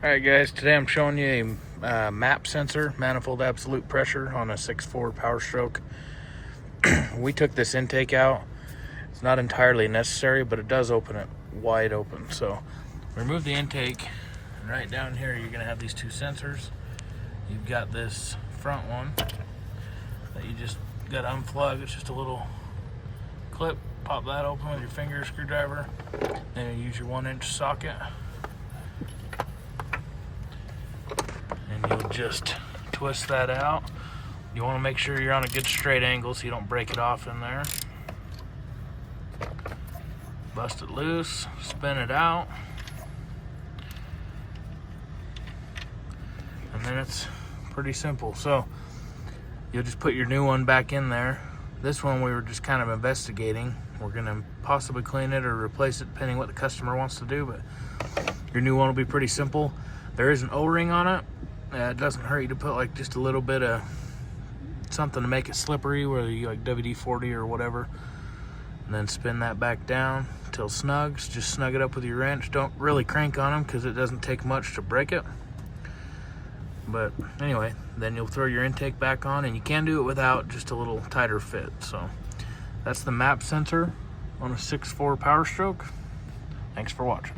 Alright guys, today I'm showing you a MAP sensor, manifold absolute pressure, on a 6.4 Powerstroke. We took this intake out. It's not entirely necessary, but it does open it wide open. So remove the intake, and right down here you're going to have these two sensors. You've got this front one that you just got to unplug. It's just a little clip. Pop that open with your finger screwdriver, and you use your 1-inch socket. And you'll just twist that out. You want to make sure you're on a good straight angle so you don't break it off in there. Bust it loose, spin it out, and then it's pretty simple. So you'll just put your new one back in there. This one we were just kind of investigating. We're going to possibly clean it or replace it depending what the customer wants to do, but your new one will be pretty simple. There is an O-ring on it. It doesn't hurt you to put like just a little bit of something to make it slippery, whether you like WD-40 or whatever, and then spin that back down until it snugs. Just snug it up with your wrench. Don't really crank on them because it doesn't take much to break it. But anyway, then you'll throw your intake back on, and you can do it without, just a little tighter fit. So that's the MAP sensor on a 6.4 Powerstroke. Thanks for watching.